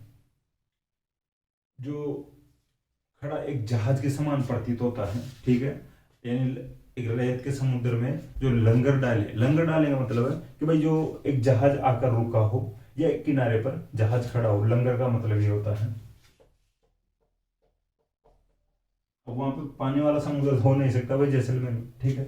जो खड़ा एक जहाज के समान प्रतीत होता है। ठीक है, यानी एक रेत के समुद्र में जो लंगर डाले, लंगर डाले का मतलब है कि भाई जो एक जहाज आकर रुका हो या एक किनारे पर जहाज खड़ा हो, लंगर का मतलब ये होता है। अब वहां पे पानी वाला समुद्र हो नहीं सकता भाई जैसलमेर में, ठीक है।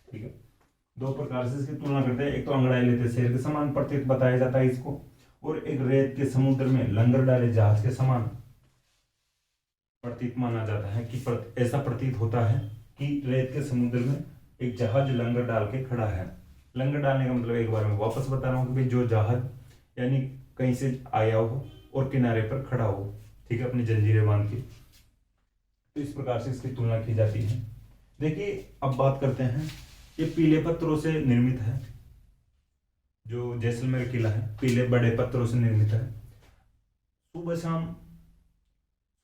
ठीक है, दो प्रकार से इसकी तुलना करते हैं। एक तो अंगड़ाई लेते शेर के समान प्रतीत बताया जाता है इसको, और एक रेत के समुद्र में लंगर डाले जहाज के समान प्रतीत माना जाता है कि ऐसा प्रतीत होता है कि रेत के समुद्र में एक जहाज लंगर डाल के खड़ा है। लंगर डालने का मतलब एक बार मैं वापस बता रहा हूँ कि भाई जो जहाज यानी कहीं से आया हो और किनारे पर खड़ा हो, ठीक है, अपनी जंजीरें बांध के, तो इस प्रकार से इसकी तुलना की जाती है। देखिए अब बात करते हैं, ये पीले पत्थरों से निर्मित है। जो जैसलमेर किला है पीले बड़े पत्थरों से निर्मित है। सुबह शाम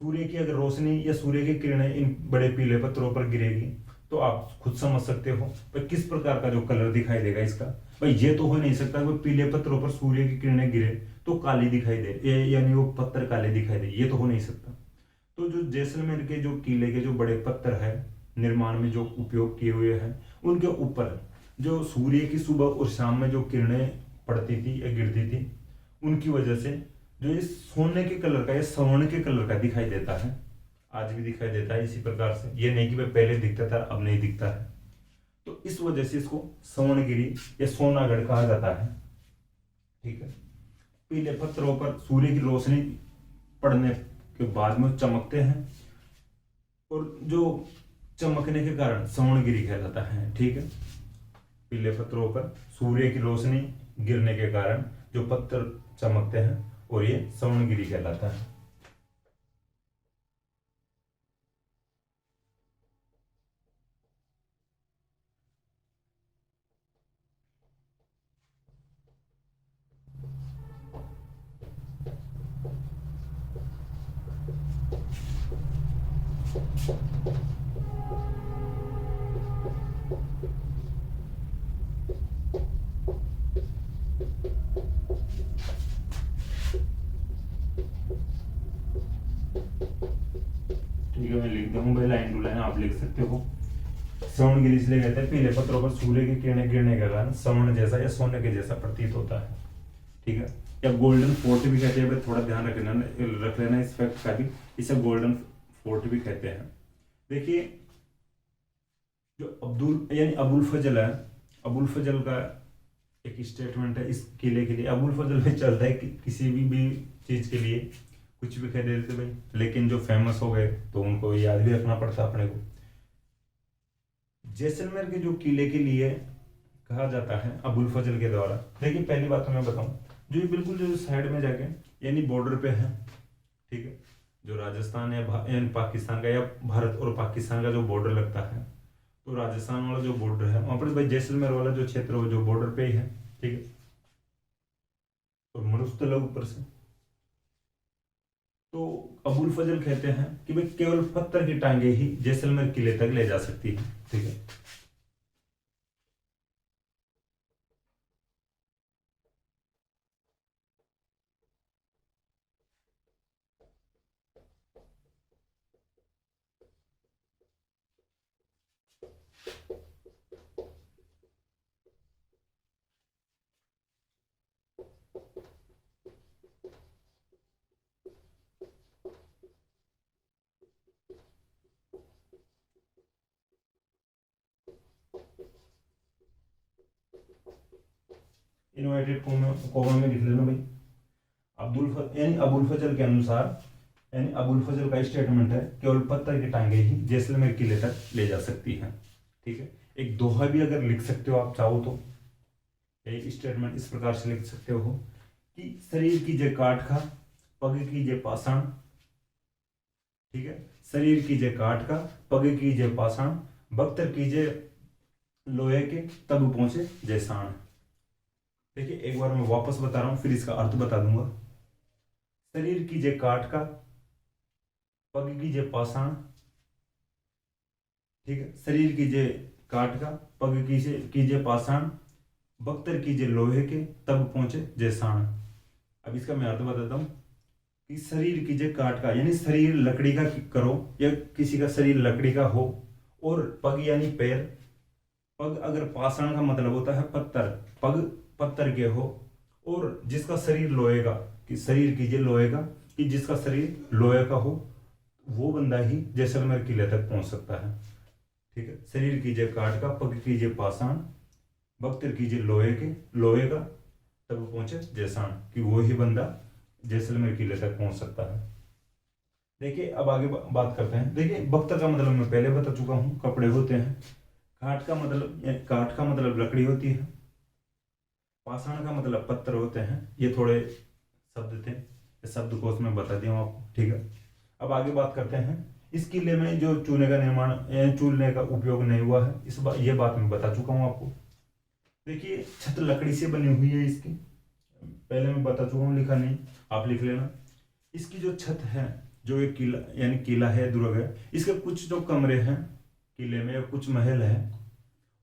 सूर्य की अगर रोशनी या सूर्य की किरणें इन बड़े पीले पत्थरों पर गिरेगी तो आप खुद समझ सकते हो भाई किस प्रकार का जो कलर दिखाई देगा इसका। भाई ये तो हो नहीं सकता कि पीले पत्थरों पर सूर्य की किरणें गिरे तो काली दिखाई दे, यानी वो पत्थर काले दिखाई दे, ये तो हो नहीं सकता। तो जो जैसलमेर के जो किले के जो बड़े पत्थर है निर्माण में जो उपयोग किए हुए हैं, उनके ऊपर जो सूर्य की सुबह और शाम में जो किरणें पड़ती थी या गिरती थी, उनकी वजह से जो ये सोने के कलर का या स्वर्ण के कलर का दिखाई देता है, आज भी दिखाई देता है इसी प्रकार से। ये नहीं कि भाई पहले दिखता था अब नहीं दिखता है। तो इस वजह से इसको स्वर्णगिरी या सोनागढ़ कहा जाता है। ठीक है, पीले पत्थरों पर सूर्य की रोशनी पड़ने के बाद में चमकते हैं, और जो चमकने के कारण स्वर्णगिरी कहलाता है। ठीक है, पीले पत्थरों पर सूर्य की रोशनी गिरने के कारण जो पत्थर चमकते हैं और ये स्वर्णगिरी कहलाता है। ठीक है, मैं लिख दूँ भाई लाइन टू लाइन, आप लिख सकते हो। स्वर्णगिरी इसलिए कहते हैं पीले पत्थरों पर सूर्य की किरणें गिरने के कारण स्वर्ण जैसा या सोने के जैसा प्रतीत होता है। ठीक है, या गोल्डन फोर्ट भी कहते हैं भाई, थोड़ा ध्यान रख लेना इस फैक्ट का भी, इसे गोल्डन फोर्ट भी कहते हैं। देखिए जो अब्दुल यानी अबुल फजल है, अबुल फजल का एक स्टेटमेंट है इस किले के लिए। अबुल फजल में चलता है कि किसी भी चीज के लिए कुछ भी कह देते भाई, लेकिन जो फेमस हो गए तो उनको याद भी रखना पड़ता अपने को। जैसलमेर के जो किले के लिए कहा जाता है अबुल फजल के द्वारा। देखिए पहली बात तो मैं बताऊं, जो ये बिल्कुल जो साइड में जाके यानी बॉर्डर पे है, ठीक है, जो राजस्थान या यानी पाकिस्तान का या भारत और पाकिस्तान का जो बॉर्डर लगता है, तो राजस्थान वाला जो बॉर्डर है वहां पर भाई जैसलमेर वाला जो क्षेत्र हो जो बॉर्डर पे ही है। ठीक है, और मरुस्थल ऊपर से, तो अबुल फजल कहते हैं कि भाई केवल पत्थर की टांगे ही जैसलमेर किले तक ले जा सकती है। ठीक है, इन्वर्टेड कोमा में लिख लेना भाई। यानी अबुल फजल के अनुसार, यानी अबुल फजल का स्टेटमेंट है केवल पत्थर की टांगे ही जैसलमेर किले तक ले जा सकती हैं। ठीक है, एक दोहा भी अगर लिख सकते हो आप चाहो तो, एक स्टेटमेंट इस प्रकार से लिख सकते हो कि शरीर कीजिए काठ का, पग कीजिए पाषाण। ठीक है, शरीर कीजिए काठ का, पग कीजिए पाषाण, बख्तर कीजिए लोहे के, तब पहुंचे जैसाण। देखिए एक बार मैं वापस बता रहा हूं फिर इसका अर्थ बता दूंगा। शरीर कीजिए काठ का, पग कीजिए पाषाण, ठीक है। शरीर कीजिए काठ का, पग कीजिए पाषाण, बख्तर कीजिए लोहे के, तब पहुंचे जय साण। अब इसका मैं अर्थ बताता हूँ कि शरीर कीजिए काठ का, यानी शरीर लकड़ी का करो, या किसी का शरीर लकड़ी का हो, और पग यानी पैर, पग अगर पाषाण का मतलब होता है पत्थर, पग पत्थर के हो, और जिसका शरीर लोहे का, कि शरीर कीजिए लोहे का, कि जिसका शरीर लोहे का हो वो बंदा ही जैसलमेर किले तक पहुंच सकता है। ठीक है। शरीर कीजिए काठ का, पग कीजिए पाषाण, बख्तर कीजिए लोहे का, तब पहुंचे जैसाण, कि वो ही बंदा जैसलमेर किले तक पहुंच सकता है। देखिए अब आगे बात करते हैं। देखिए बख्तर का मतलब मैं पहले बता चुका हूं, कपड़े होते हैं। काठ का मतलब लकड़ी होती है। पाषाण का मतलब पत्थर होते हैं। ये थोड़े शब्द थे, इस शब्द को उसमें बता दिया हूं आपको। ठीक है। अब आगे बात करते हैं। इस किले में जो चूल्हे का उपयोग नहीं हुआ है, ये बात मैं बता चुका हूं आपको। देखिए छत लकड़ी से बनी हुई है इसकी, पहले मैं बता चुका हूँ, लिखा नहीं, आप लिख लेना। इसकी जो छत है, जो एक किला यानी किला है दुर्ग है, इसके कुछ जो कमरे हैं किले में, कुछ महल है,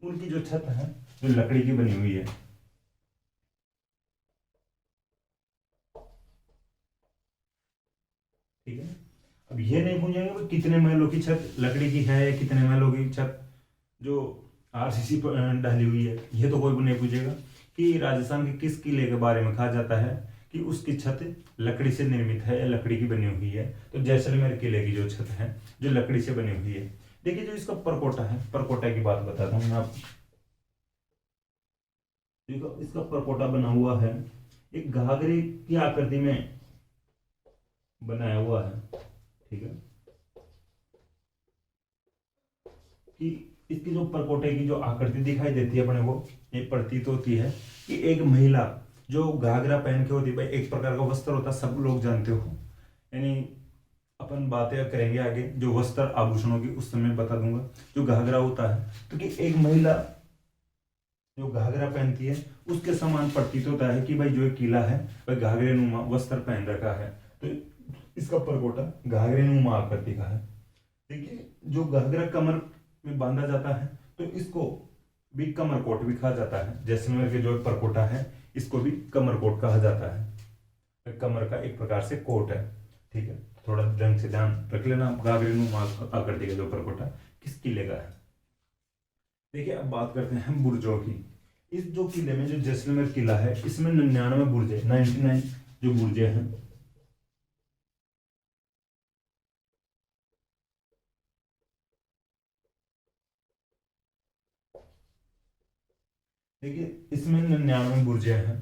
उनकी जो छत है जो लकड़ी की बनी हुई है। ठीक है। अब ये नहीं पूछेंगे कि कितने महलों की छत लकड़ी की है या कितने महलों की छत जो आरसीसी पर डाली हुई है, ये तो कोई भी नहीं पूछेगा। कि राजस्थान के किस किले के बारे में कहा जाता है कि उसकी छत लकड़ी से निर्मित है या लकड़ी की बनी हुई है, तो जैसलमेर किले की जो छत है जो लकड़ी से बनी हुई है। देखिए जो इसका परकोटा है, परकोटा की बात बताता हूँ मैं आपको। देखो इसका परकोटा बना हुआ है, एक घाघरे की आकृति में बनाया हुआ है। ठीक है। कि इसकी जो परकोटे की जो आकृति दिखाई देती है अपने को, ये प्रतीत होती है कि एक महिला जो घाघरा पहन के होती है, भाई एक प्रकार का वस्त्र होता है, सब लोग जानते हो। यानी अपन बातें करेंगे आगे जो वस्त्र आभूषणों की, उस समय बता दूंगा। जो घाघरा होता है, क्योंकि तो एक महिला जो घाघरा पहनती है उसके समान प्रतीत होता है कि भाई जो एक किला है वह घाघरे नुमा वस्त्र पहन रखा है, तो इसका परकोटा घाघरे नुमा आकृति का है। देखिए जो घाघरा कमर में बांधा जाता है, तो इसको भी कमर कोट भी कहा जाता है। जैसलमेर के जो परकोटा है इसको भी कमर कोट कहा जाता है, कमर का एक प्रकार से कोट है। ठीक है। थोड़ा ढंग से ध्यान रख लेना, घाघरे नुमा आकृति का जो परकोटा किस किले का है। देखिए अब बात करते हैं बुर्जों की। इस जो किले में जो जैसलमेर किला है, इसमें 99 बुर्जे, 99 जो बुर्जे हैं। देखिए इसमें 99 बुर्जे हैं,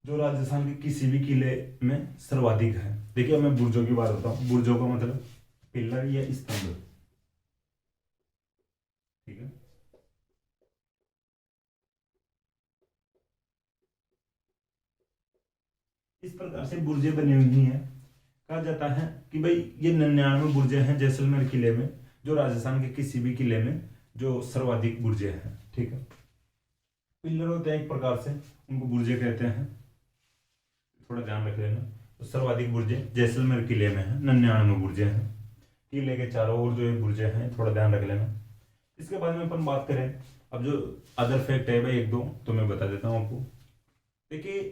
जो राजस्थान के किसी भी किले में सर्वाधिक है। देखिए मैं बुर्जों की बात बताऊं। बुर्जों का मतलब पिलर या स्तंभ। ठीक है। इस प्रकार से बुर्जे बनी हुई हैं। कहा जाता है कि भाई ये 99 बुर्जे हैं जैसलमेर किले में, जो राजस्थान के किसी भी किले में जो सर्वाधिक बुर्जे हैं। ठीक है। पिलर होते हैं एक प्रकार से, उनको बुर्जे कहते हैं, थोड़ा ध्यान रख लेना। तो सर्वाधिक बुर्जे जैसलमेर किले में है, 99 बुर्जे हैं। किले के चारों ओर जो ये बुर्जे हैं, थोड़ा ध्यान रख लेना। इसके बाद में अपन बात करें, अब जो अदर फैक्ट है भाई एक दो तो मैं बता देता हूँ आपको। देखिए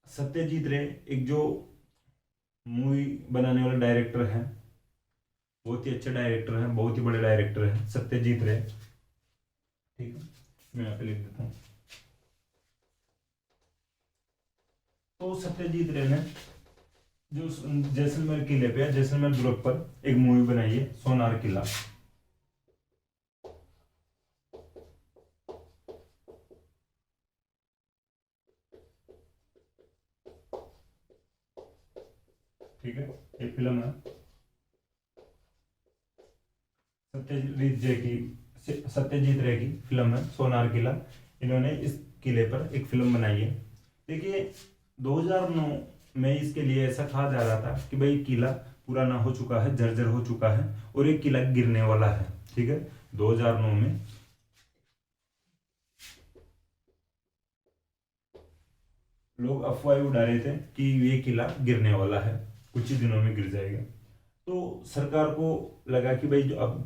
सत्यजीत रे एक जो मूवी बनाने वाला डायरेक्टर है, बहुत ही अच्छे डायरेक्टर हैं, बहुत ही बड़े डायरेक्टर हैं सत्यजीत रे। ठीक है। मैं यहाँ पे लिख देता हूँ। तो सत्यजीत रे ने जो जैसलमेर किले पे, जैसलमेर दुर्ग पर एक मूवी बनाई है, सोनार किला। ठीक है। एक फिल्म है सत्यजीत रे की फिल्म है सोनार किला। इन्होंने इस किले पर एक फिल्म बनाई है। देखिए 2009 में इसके लिए ऐसा कहा जा रहा था कि भाई किला पुराना हो चुका है, जर्जर हो चुका है और ये किला गिरने वाला है। ठीक है। 2009 में लोग अफवाह उड़ा रहे थे कि ये किला गिरने वाला है, कुछ ही दिनों में गिर जाएगा। तो सरकार को लगा कि भाई जो अब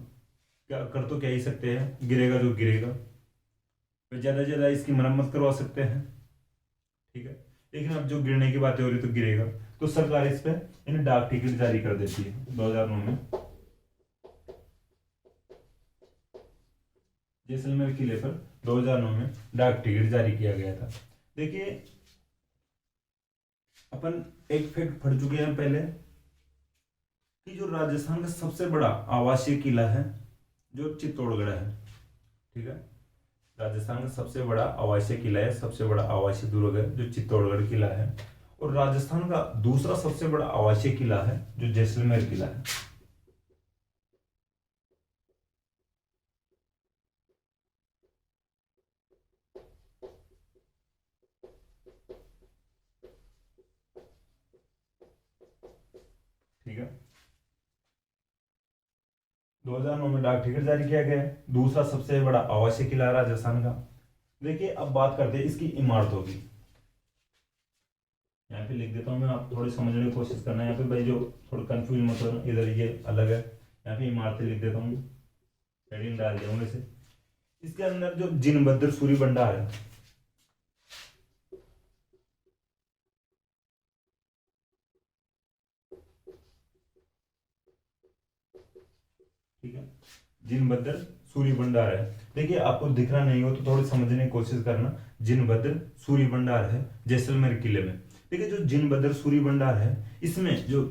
क्या कर तो क्या ही सकते हैं, गिरेगा जो गिरेगा, तो ज़्यादा से ज़्यादा इसकी मरम्मत करवा सकते हैं, ठीक है। लेकिन अब जो गिरने की बातें हो रही तो गिरेगा, तो सरकार इस पे इन्हें डाक टिकट जारी कर देती है 2009 में। जैसलमेर किले पर 2009 में डाक टिकट जारी किया गया था। देखिए अपन एक फैक्ट पढ़ चुके हैं पहले कि जो राजस्थान का सबसे बड़ा आवासीय किला है जो चित्तौड़गढ़ है, ठीक है। राजस्थान का सबसे बड़ा आवासीय किला है, सबसे बड़ा आवासीय दुर्ग है जो चित्तौड़गढ़ किला है। और राजस्थान का दूसरा सबसे बड़ा आवासीय किला है जो जैसलमेर किला है। ठीक है, 2009 में डाक टिकट जारी किया गया है, दूसरा सबसे बड़ा आवासीय किला है राजस्थान का। देखिए अब बात करते हैं इसकी इमारतों की। यहाँ पे लिख देता हूँ मैं, आप थोड़ी समझने की कोशिश करना है यहाँ पे भाई, जो थोड़ा कंफ्यूज मत होना, इधर ये अलग है, यहाँ पे इमारतें लिख देता हूँ, हेडिंग डाल दिया हूँ इसे। इसके अंदर जो जिनबद्र सूर्य भंडार है, ठीक है, जिनबद्र सूर्य भंडार है। देखिए आपको दिख रहा नहीं हो तो थोड़ी समझने की कोशिश करना। जिनबद्र सूर्य भंडार है जैसलमेर किले में। देखिए जो जिनबद्र सूर्य भंडार है, इसमें जो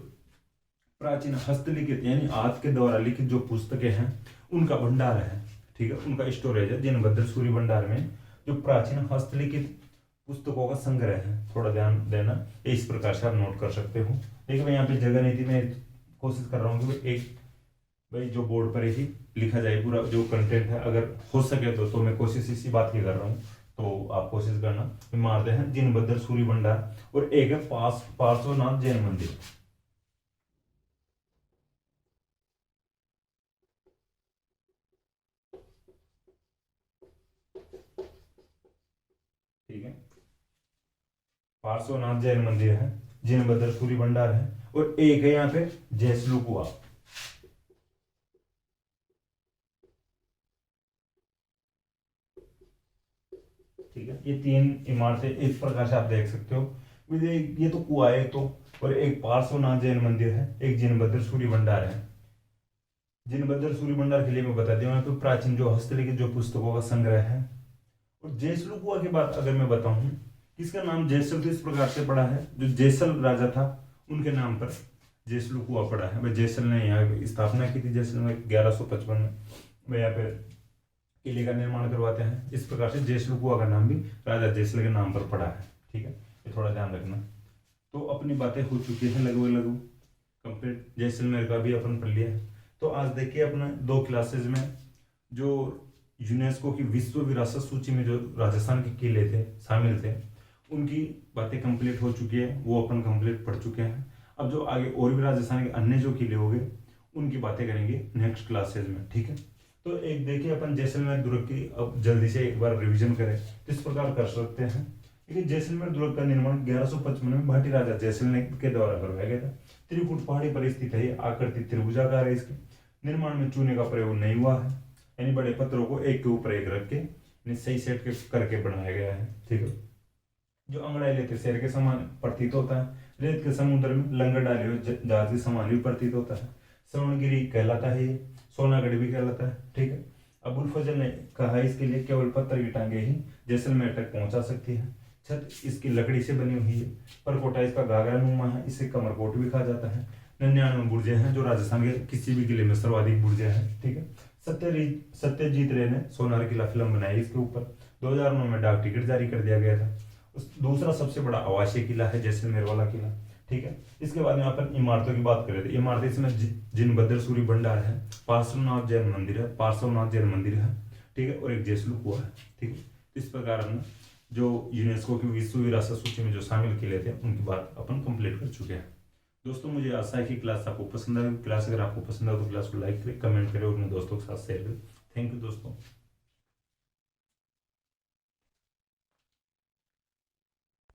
प्राचीन हस्तलिखित यानी आज के द्वारा लिखित जो पुस्तकें हैं उनका भंडार है, ठीक है, उनका स्टोरेज है। जिनबद्र सूर्य भंडार में जो प्राचीन हस्तलिखित पुस्तकों का संग्रह है, थोड़ा ध्यान देना, इस प्रकार से आप नोट कर सकते हो। देखिए मैं यहाँ पे जगह नहीं थी, मैं कोशिश कर रहा हूँ कि एक भाई जो बोर्ड पर ही लिखा जाए पूरा जो कंटेंट है, अगर हो सके तो मैं कोशिश इसी बात की कर रहा हूँ, तो आप कोशिश करना। मारते हैं जिनबद्र सूर्य भंडार, और एक है पार्श्वनाथ जैन मंदिर। ठीक है, पार्श्वनाथ जैन मंदिर है, जिनबद्र सूर्य भंडार है, और एक है यहाँ पे जैसलू कुआ। ठीक है, ये तीन इमारतें इस प्रकार से आप देख सकते हो। ये तो कुआ है तो, और एक पार्श्वनाथ जैन मंदिर है, एक जिनबद्र सूर्य भंडार है। जिनबद्र सूर्य भंडार के लिए मैं बता दूं, तो प्राचीन जो हस्तलिखित जो पुस्तकों का संग्रह है। और जैसलू कुआ की बात अगर मैं बताऊं, इसका नाम जैसल तो इस प्रकार से पड़ा है, जो जैसल राजा था उनके नाम पर जैसलू कुआ पड़ा है। भाई जैसल ने यहाँ स्थापना की थी, जैसल में 1155 में यहाँ पे किले का निर्माण करवाते हैं। इस प्रकार से जैसलू कुआ का नाम भी राजा जैसल के नाम पर पड़ा है, ठीक है, ये थोड़ा ध्यान रखना। तो अपनी बातें हो चुकी हैं लगभग कंप्लीट, जैसलमेर का भी अपन पढ़ लिया है। तो आज देखिए अपने 2 क्लासेज में जो यूनेस्को की विश्व विरासत सूची में जो राजस्थान के किले थे शामिल थे, उनकी बातें कंप्लीट हो चुकी है, वो अपन कंप्लीट पढ़ चुके हैं। अब जो आगे और भी राजस्थान के अन्य जो किले हो गए उनकी बातें करेंगे नेक्स्ट क्लासेज में, ठीक है। तो एक देखिए अपन जैसलमेर दुर्ग की अब जल्दी से एक बार रिवीजन करें, किस प्रकार कर सकते हैं। देखिए जैसलमेर दुर्ग का निर्माण 1155 में भाटी राजा जैसलमेर के द्वारा करवाया गया था। त्रिकुट पहाड़ी पर स्थित है, आकृति त्रिभुजाकार है। इसके निर्माण में चूने का प्रयोग नहीं हुआ है, यानी बड़े पत्थरों को एक के ऊपर एक रख के सही सेट के करके बनाया गया है, ठीक है। जो अंगड़ाई लेते शहर के समान प्रतीत होता है, रेत के समुद्र में लंगर डाले हुए जहाज के समान भी प्रतीत होता है। श्रवणगिरी कहलाता है, ये सोनागढ़ भी कहलाता है, ठीक है। अबुल फजल ने कहा इसके लिए केवल पत्थर की टांगे ही जैसलमेर तक पहुंचा सकती है। छत इसकी लकड़ी से बनी हुई है। परकोटा इसका घाघरा नुमा है, इसे कमरकोट भी कहा जाता है। 99 बुर्जे हैं जो राजस्थान के किसी भी किले में सर्वाधिक बुर्जे हैं, ठीक है। सत्यजीत रे ने सोनार किला फिल्म बनाई इसके ऊपर। 2009 में डाक टिकट जारी कर दिया गया था। दूसरा सबसे बड़ा आवासीय किला है जैसलमेर वाला किला, ठीक है। इसके बाद में अपन इमारतों की बात करें तो इमारतें इसमें जिनबद्र सूर्य भंडार है, पार्श्वनाथ जैन मंदिर है, ठीक है, और एक जैसलू कुआ है, ठीक है। इस प्रकार हमने जो यूनेस्को की विश्व विरासत सूची में जो शामिल किले थे उनकी बात अपन कंप्लीट कर चुके हैं। दोस्तों मुझे आशा है कि क्लास आपको पसंद आएगी। क्लास अगर आपको पसंद आए तो क्लास को लाइक करें, कमेंट करें और अपने दोस्तों के साथ शेयर करें। थैंक यू दोस्तों।